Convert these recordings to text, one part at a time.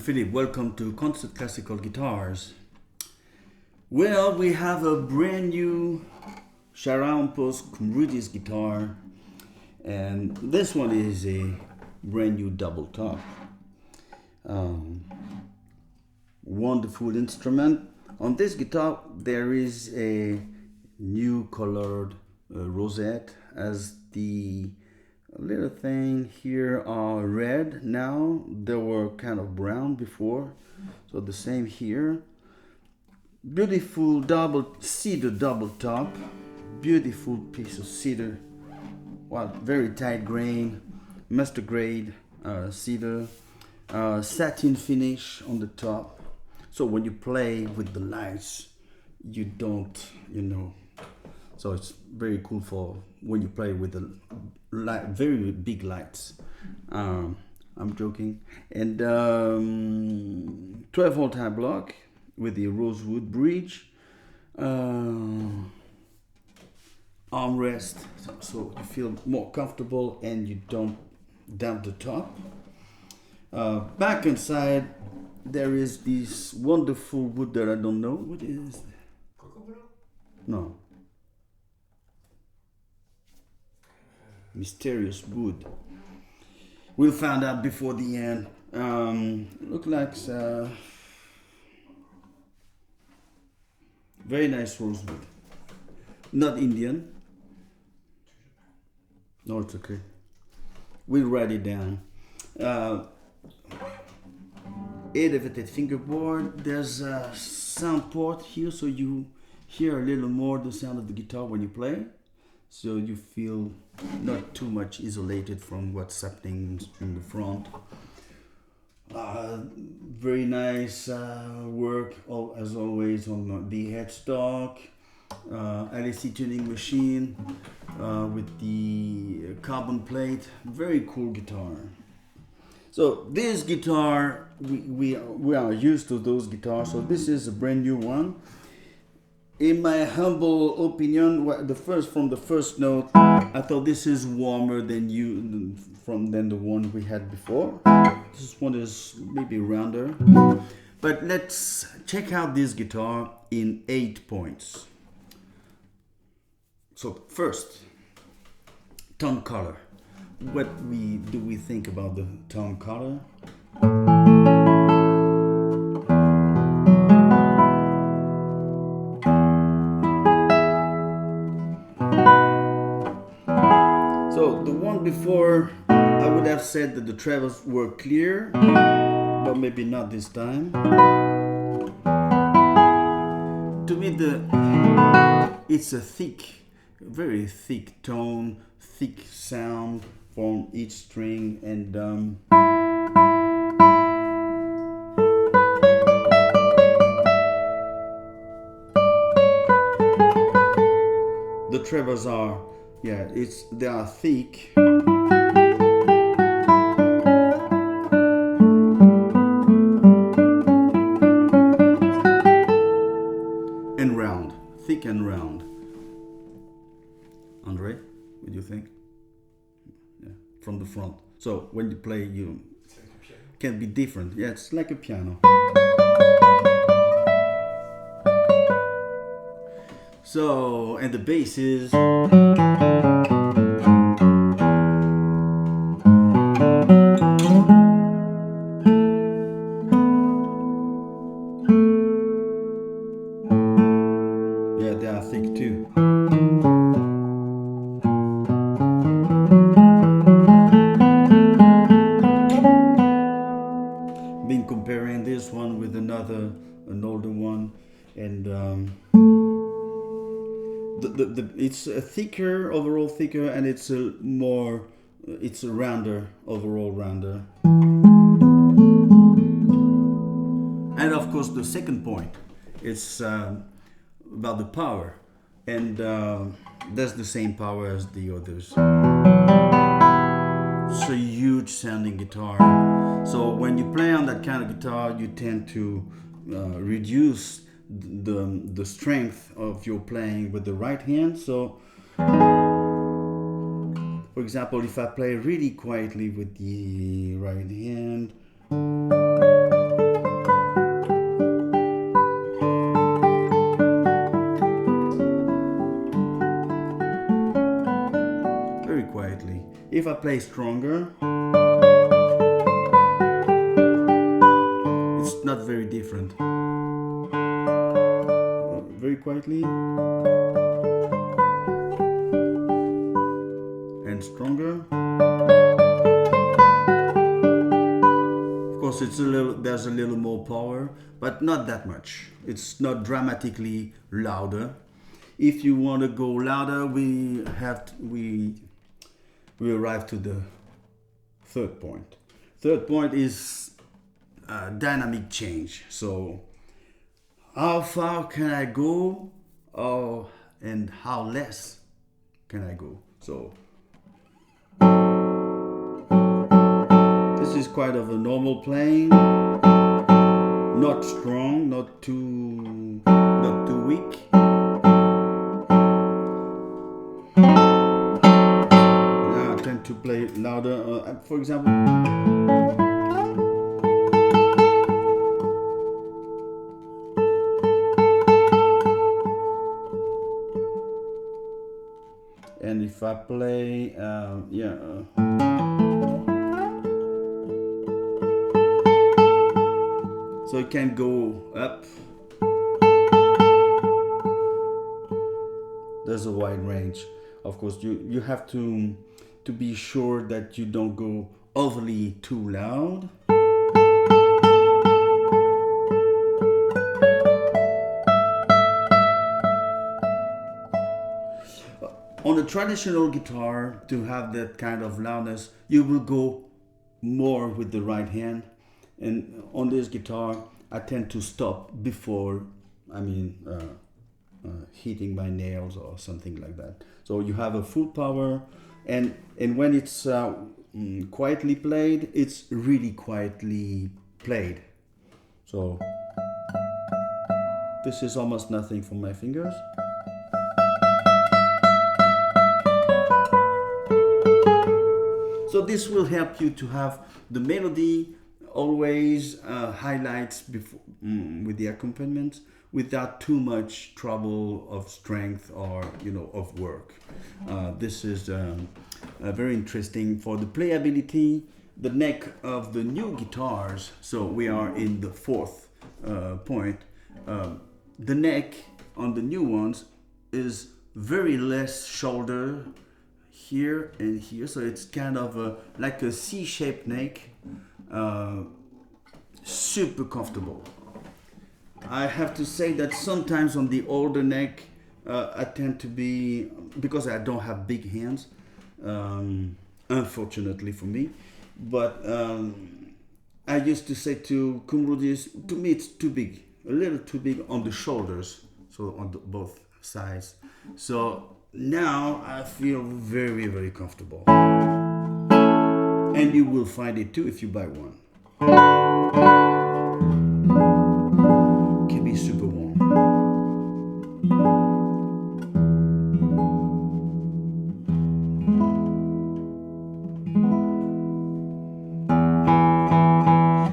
Philippe, welcome to Concert Classical Guitars. Well, we have a brand new Charalampos Koumridis guitar, and this one is a brand new double top. Wonderful instrument. On this guitar there is a new colored rosette, as the little thing here are red now. They were kind of brown before, so the same here. Beautiful cedar double top, beautiful piece of cedar. Well, very tight grain, master grade cedar, satin finish on the top. So when you play with the lights, you don't, so it's very cool for when you play with the very big lights. I'm joking. And 12-volt high block with the rosewood bridge, armrest, so you feel more comfortable and you don't damp the top. Back inside there is this wonderful wood that I don't know what is. No. Mysterious wood. We'll find out before the end. Look like very nice rosewood. Not Indian. No, it's okay. We'll write it down. 8-fretted fingerboard. There's a sound port here, so you hear a little more the sound of the guitar when you play. So you feel not too much isolated from what's happening in the front. Very nice work, as always, on the headstock. LSC tuning machine with the carbon plate. Very cool guitar. So this guitar, we are used to those guitars. So this is a brand new one. In my humble opinion, from the first note, I thought this is warmer than the one we had before. This one is maybe rounder. But let's check out this guitar in 8 points. So first, tone color. What do we think about the tone color? So the one before, I would have said that the trebles were clear, but maybe not this time. To me, it's a very thick tone, thick sound from each string, and the trebles are, they are thick. And round, thick and round. Andre, what do you think? Yeah, from the front. So when you play, you can be different. Yeah, it's like a piano. So, and the bass is. Yeah, they are thick too. Been comparing this one with an older one, and it's a thicker, overall thicker, and it's a rounder, overall rounder. And of course the second point, it's about the power, and that's the same power as the others. It's a huge sounding guitar. So when you play on that kind of guitar, you tend to reduce the strength of your playing with the right hand. So for example, if I play really quietly with the right hand, play stronger, it's not very different. Very quietly and stronger. Of course, there's a little more power, but not that much. It's not dramatically louder. If you want to go louder, we arrive to the third point. Third point is dynamic change. So how far can I go, and how less can I go? So this is quite of a normal playing, not strong, not too weak. Now I tend to play louder. For example. And if I play, so it can go up. There's a wide range. Of course, you have to be sure that you don't go overly too loud. On a traditional guitar, to have that kind of loudness, you will go more with the right hand. And on this guitar, I tend to stop before, hitting my nails or something like that. So you have a full power, and when it's quietly played, it's really quietly played. So this is almost nothing for my fingers. So this will help you to have the melody always highlights before, with the accompaniment, without too much trouble of strength or of work. This is very interesting for the playability. The neck of the new guitars. So we are in the fourth point. The neck on the new ones is very less shoulder here and here, so it's kind of like a C-shaped neck, super comfortable. I have to say that sometimes on the older neck, I tend to be, because I don't have big hands, unfortunately for me, but I used to say to Koumridis, to me it's too big, a little too big on the shoulders, so on both sides. So now I feel very, very comfortable. And you will find it too if you buy one. Can be super warm.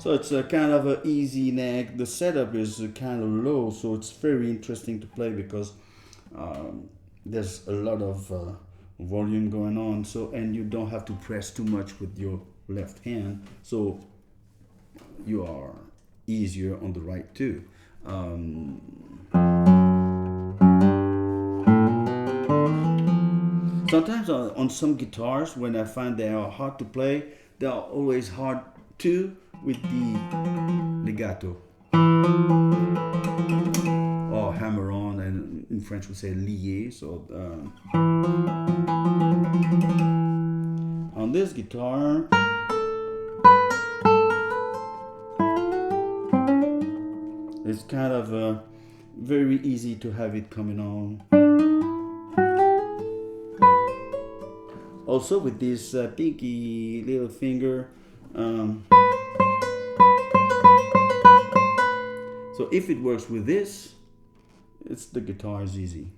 So it's a kind of an easy neck. The setup is kind of low, so it's very interesting to play because there's a lot of volume going on, so, and you don't have to press too much with your left hand, so you are easier on the right too. Sometimes on some guitars, when I find they are hard to play, they are always hard too with the legato or hammer on, and in French we say lié. So on this guitar, it's kind of very easy to have it coming on. Also with this pinky little finger, so if it works with this, the guitar is easy.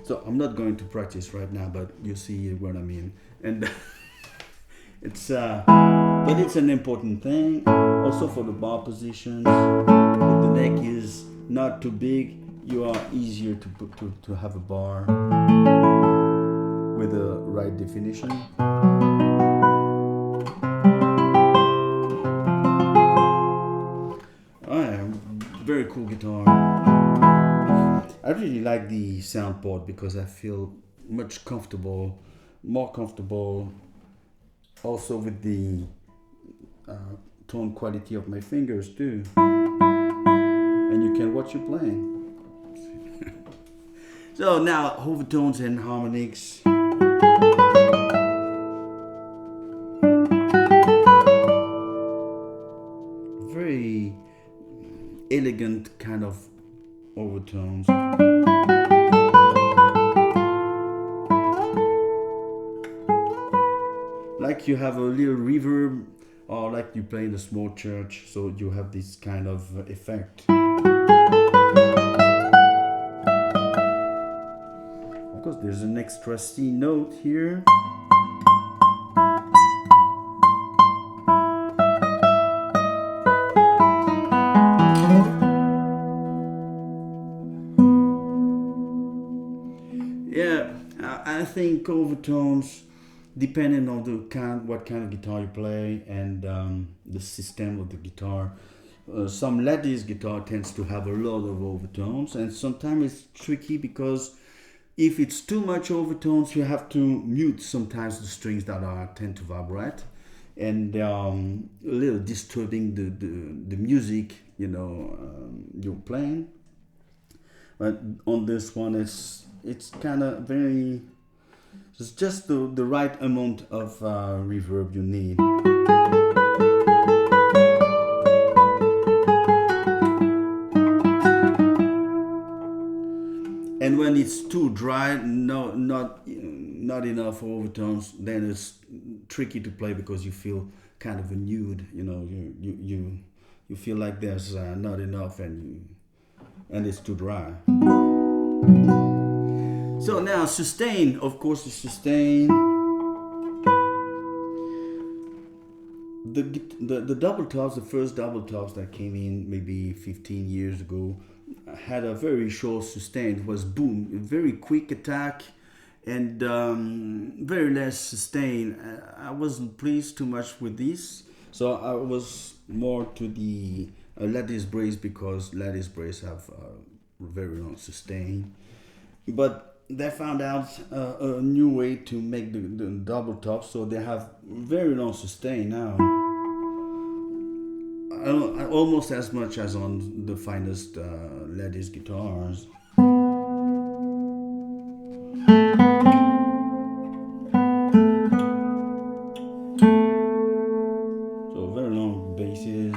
So I'm not going to practice right now, but you see what I mean. And it's but it's an important thing also for the bar positions. If the neck is not too big, you are easier to have a bar with the right definition. Very cool guitar. I really like the sound port because I feel much more comfortable also with the tone quality of my fingers too. And you can watch you playing. So now overtones and harmonics. Very elegant kind of overtones. Like you have a little reverb, or like you play in a small church, so you have this kind of effect. Of course, there's an extra C note here. Yeah, I think overtones, depending on what kind of guitar you play and the system of the guitar. Some lattice guitar tends to have a lot of overtones, and sometimes it's tricky because if it's too much overtones, you have to mute sometimes the strings that tend to vibrate, and a little disturbing the music you're playing. But on this one, it's kind of very. It's just the right amount of reverb you need. And when it's too dry, not enough overtones, then it's tricky to play because you feel kind of a nude. You feel like there's not enough, and it's too dry. So now sustain, of course, the sustain. The double tops, the first double tops that came in maybe 15 years ago, had a very short sustain. It was boom, a very quick attack, and very less sustain. I wasn't pleased too much with this, so I was more to the lattice brace, because lattice brace have very long sustain. But they found out a new way to make the double top, so they have very long sustain now. Almost as much as on the finest lattice guitars. So very long basses.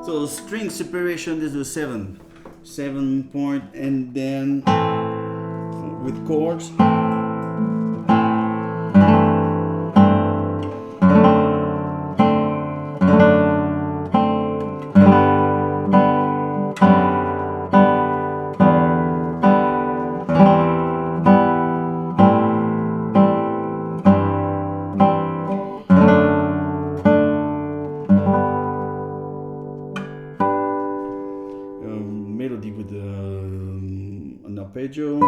So string separation is a 7 point, and then with chords. Melody with an arpeggio.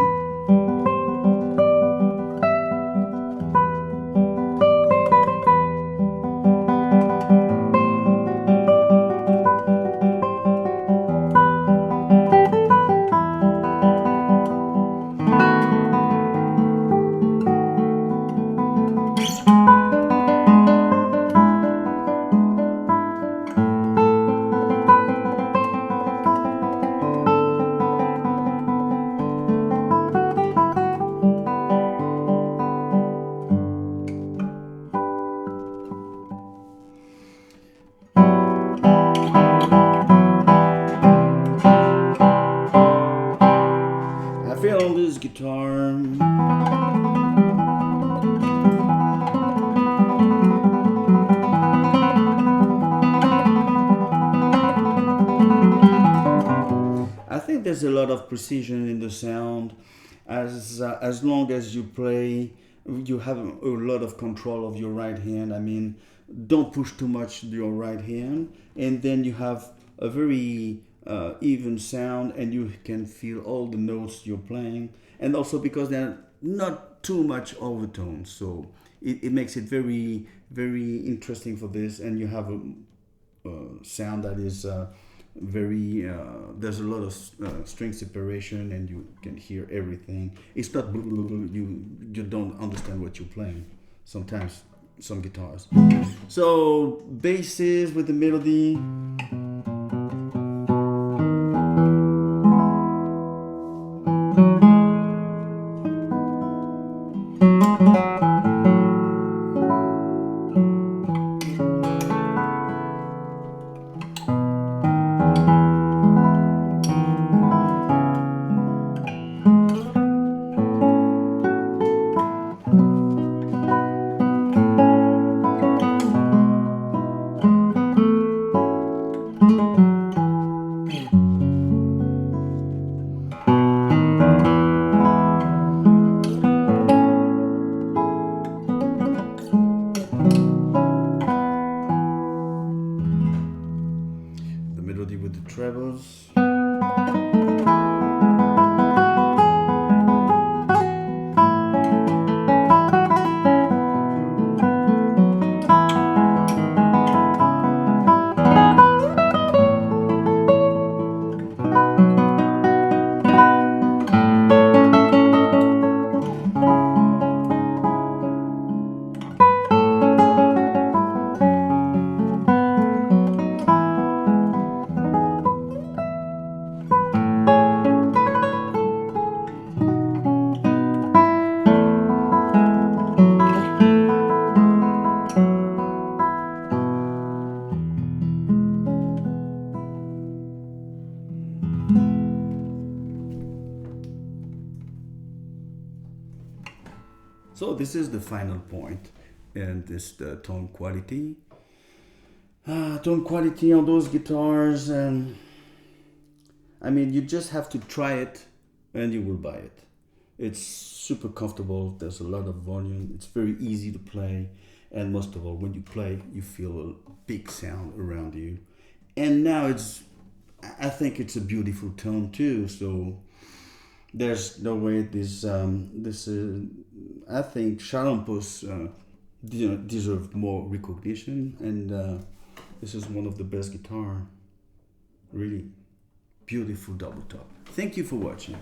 I feel on this guitar. I think there's a lot of precision in the sound. as long as you play, you have a lot of control of your right hand. I mean, don't push too much your right hand, and then you have a very even sound, and you can feel all the notes you're playing, and also because they're not too much overtones, so it makes it very, very interesting for this, and you have a sound that is very there's a lot of string separation, and you can hear everything. It's not you don't understand what you're playing sometimes, some guitars. So basses with the melody. The melody with the trebles. So this is the final point, and this the tone quality. Tone quality on those guitars, and I mean, you just have to try it, and you will buy it. It's super comfortable. There's a lot of volume. It's very easy to play, and most of all, when you play, you feel a big sound around you. And now I think it's a beautiful tone too. So there's no way I think Charalampos deserve more recognition, and this is one of the best guitar. Really beautiful double top. Thank you for watching.